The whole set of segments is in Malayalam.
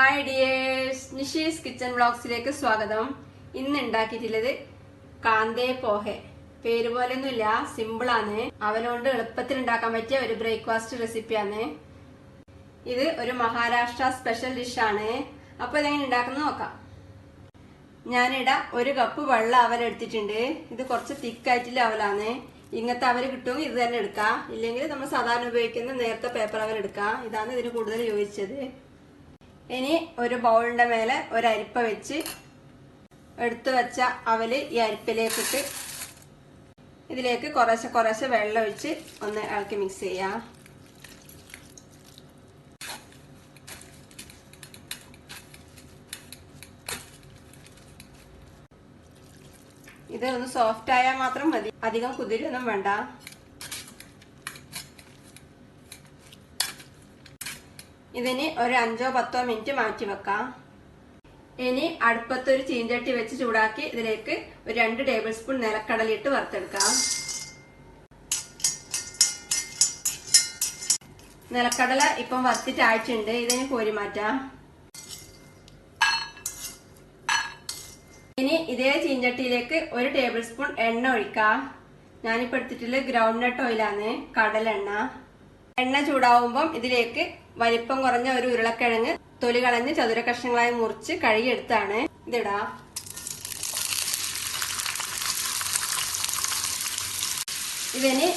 ഹായ് ഡിയേഴ്സ്, നിഷീസ് കിച്ചൺ വ്ളോഗ്സിലേക്ക് സ്വാഗതം. ഇന്ന് ഉണ്ടാക്കിയിട്ടുള്ളത് കാന്തേ പോഹെ. പേര് പോലെയൊന്നുമില്ല, സിമ്പിളാണ്. അവലോണ്ട് എളുപ്പത്തിൽ ഉണ്ടാക്കാൻ പറ്റിയ ഒരു ബ്രേക്ക്ഫാസ്റ്റ് റെസിപ്പിയാണ്. ഇത് ഒരു മഹാരാഷ്ട്ര സ്പെഷ്യൽ ഡിഷാണ്. അപ്പൊ ഇതെങ്ങനെ ഉണ്ടാക്കുന്നത് നോക്കാം. ഞാനിവിടെ 1 കപ്പ് വെള്ള അവൽ എടുത്തിട്ടുണ്ട്. ഇത് കുറച്ച് തിക്കായിട്ടുള്ള അവലാണ്. ഇങ്ങനത്തെ അവല് കിട്ടുമെങ്കിൽ ഇത് തന്നെ എടുക്കാം. ഇല്ലെങ്കിൽ നമ്മൾ സാധാരണ ഉപയോഗിക്കുന്ന നേരത്തെ പേപ്പർ അവൽ എടുക്കാം. ഇതാണ് ഇതിന് കൂടുതൽ യോജിച്ചത്. ഇനി ഒരു ബൗളിന്റെ മേലെ ഒരു അരിപ്പ വെച്ച് എടുത്തു വെച്ച അവല് ഈ അരിപ്പിലേക്കിട്ട് ഇതിലേക്ക് കുറേശ്ശെ വെള്ളം ഒഴിച്ച് ഒന്ന് ഇളക്കി മിക്സ് ചെയ്യാം. ഇത് ഒന്ന് സോഫ്റ്റ് ആയാൽ മാത്രം മതി, അധികം കുതിരൊന്നും വേണ്ട. ഇതിന് ഒരു 5-10 മിനിറ്റ് മാറ്റി വെക്കാം. ഇനി അടുപ്പത്തൊരു ചീഞ്ചട്ടി വെച്ച് ചൂടാക്കി ഇതിലേക്ക് ഒരു 2 ടേബിൾ സ്പൂൺ നിലക്കടല ഇട്ട് വറുത്തെടുക്കാം. നിലക്കടല ഇപ്പം വറുത്തിട്ടായിട്ടുണ്ട്. ഇതിന് കോരി മാറ്റാം. ഇനി ഇതേ ചീഞ്ചട്ടിയിലേക്ക് 1 ടേബിൾ സ്പൂൺ എണ്ണ ഒഴിക്കാം. ഞാനിപ്പോ എടുത്തിട്ടുള്ള ഗ്രൗണ്ട് നട്ട് ഓയിലാണ്, കടലെണ്ണ. എണ്ണ ചൂടാവുമ്പം ഇതിലേക്ക് വലിപ്പം കുറഞ്ഞ ഒരു ഉരുളക്കിഴങ്ങ് തൊലി കളഞ്ഞ് ചതുര കഷ്ണങ്ങളായി മുറിച്ച് കഴുകിയെടുത്താണ് ഇതിടാ. ഇതിന്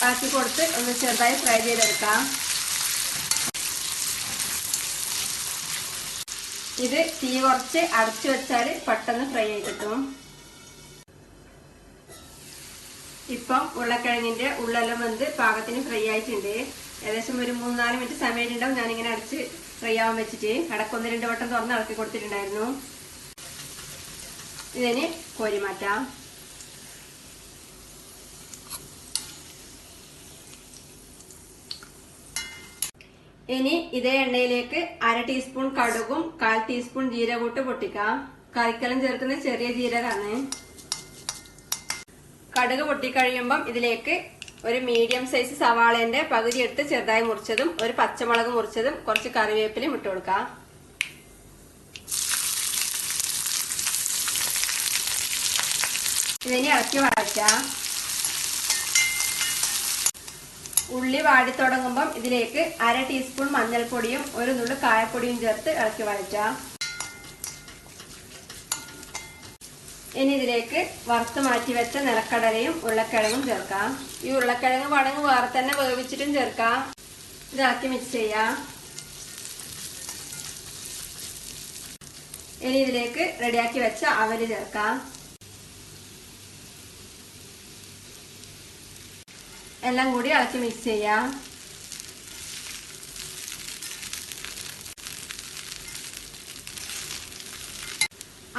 ആക്കി കൊടുത്ത് ഒന്ന് ചെറുതായി ഫ്രൈ ചെയ്തെടുക്കാം. ഇത് തീ കുറച്ച് അടച്ചു വെച്ചാൽ പെട്ടെന്ന് ഫ്രൈ ആയി കിട്ടും. ഇപ്പം ഉരുളക്കിഴങ്ങിന്റെ ഉള്ളെല്ലാം വെന്ത് പാകത്തിന് ഫ്രൈ ആയിട്ടുണ്ട്. ഏകദേശം ഒരു 3-4 മിനിറ്റ് സമയമുണ്ടാവും. ഞാനിങ്ങനെ അടച്ച് ഫ്രൈ ആവാൻ വെച്ചിട്ട് ഇടയ്ക്ക് 1-2 വട്ടം തുറന്ന് ഇളക്കി കൊടുത്തിട്ടുണ്ടായിരുന്നു. ഇതിന് കോരി മാറ്റാം. ഇനി ഇതേ എണ്ണയിലേക്ക് 1/2 ടീസ്പൂൺ കടുകും 1/4 ടീസ്പൂൺ ജീരകൂട്ട് പൊട്ടിക്കാം. കറിക്കെല്ലാം ചേർക്കുന്ന ചെറിയ ജീരകമാണ്. കടുക് പൊട്ടിക്കഴിയുമ്പം ഇതിലേക്ക് ഒരു മീഡിയം സൈസ് സവാളേന്റെ പകുതി എടുത്ത് ചെറുതായി മുറിച്ചതും ഒരു പച്ചമുളക് മുറിച്ചതും കുറച്ച് കറിവേപ്പിലയും ഇട്ട് കൊടുക്കാം. ഇതിനെ ഇളക്കി വഴറ്റാം. ഉള്ളി വാടി തുടങ്ങുമ്പം ഇതിലേക്ക് 1/2 ടീസ്പൂൺ മഞ്ഞൾപ്പൊടിയും 1 നുള്ളു കായപ്പൊടിയും ചേർത്ത് ഇളക്കി വഴറ്റാം. ഇനി ഇതിലേക്ക് വറുത്ത് മാറ്റി വെച്ച നിലക്കടലയും ഉരുളക്കിഴങ്ങും ചേർക്കാം. ഈ ഉരുളക്കിഴങ്ങ് വേണമെങ്കിൽ വേറെ തന്നെ വേവിച്ചിട്ടും ചേർക്കാം. ഇതാക്കി മിക്സ് ചെയ്യാം. ഇനി ഇതിലേക്ക് റെഡിയാക്കി വെച്ച അവല് ചേർക്കാം. എല്ലാം കൂടി ഇളക്കി മിക്സ് ചെയ്യാം.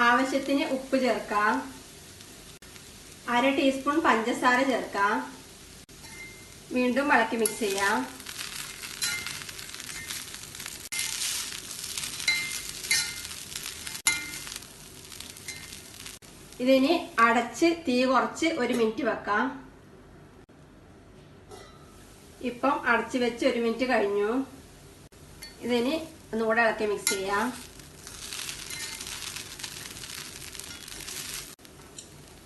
ആവശ്യത്തിന് ഉപ്പ് ചേർക്കാം. 1/2 ടീസ്പൂൺ പഞ്ചസാര ചേർക്കാം. വീണ്ടും ഇളക്കി മിക്സ് ചെയ്യാം. ഇതിന് അടച്ച് തീ കുറച്ച് 1 മിനിറ്റ് വെക്കാം. ഇപ്പം അടച്ച് വെച്ച് 1 മിനിറ്റ് കഴിഞ്ഞു. ഇതിന് ഒന്നുകൂടെ ഇളക്കി മിക്സ് ചെയ്യാം.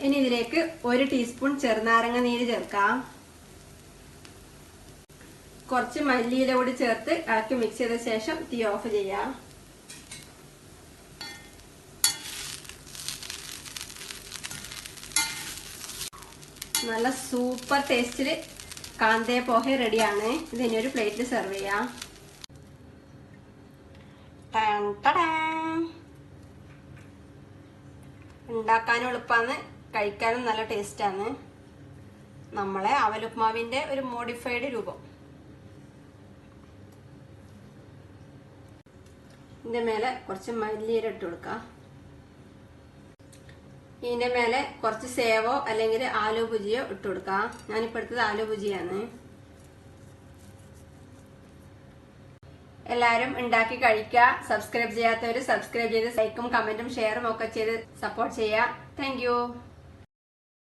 ഇനി ഇതിലേക്ക് 1 ടീസ്പൂൺ ചെറുനാരങ്ങ നീര് ചേർക്കാം. കുറച്ച് മല്ലിയില കൂടി ചേർത്ത് ഇളക്കി മിക്സ് ചെയ്ത ശേഷം തീ ഓഫ് ചെയ്യാം. നല്ല സൂപ്പർ ടേസ്റ്റില് കാന്തേ പോഹെ റെഡിയാണ്. ഇത് ഇനി ഒരു പ്ലേറ്റിൽ സെർവ് ചെയ്യാം. ഉണ്ടാക്കാനും എളുപ്പമാണ്, കഴിക്കാനും നല്ല ടേസ്റ്റാണ്. നമ്മളെ അവലുപ്മാവിന്റെ ഒരു മോഡിഫൈഡ് രൂപം. ഇതിന്റെ മേലെ കുറച്ച് മല്ലിയില ഇട്ട് കൊടുക്കാം. ഇതിന്റെ മേലെ കുറച്ച് സേവോ അല്ലെങ്കിൽ ആലു ഭുജിയോ ഇട്ട് കൊടുക്കാം. ഞാനിപ്പോൾ എടുത്തത് ആലു ഭുജിയാണ്. എല്ലാവരും ഉണ്ടാക്കി കഴിക്കുക. സബ്സ്ക്രൈബ് ചെയ്യാത്തവർ സബ്സ്ക്രൈബ് ചെയ്ത് ലൈക്കും കമന്റും ഷെയറും ഒക്കെ ചെയ്ത് സപ്പോർട്ട് ചെയ്യുക. Thank you.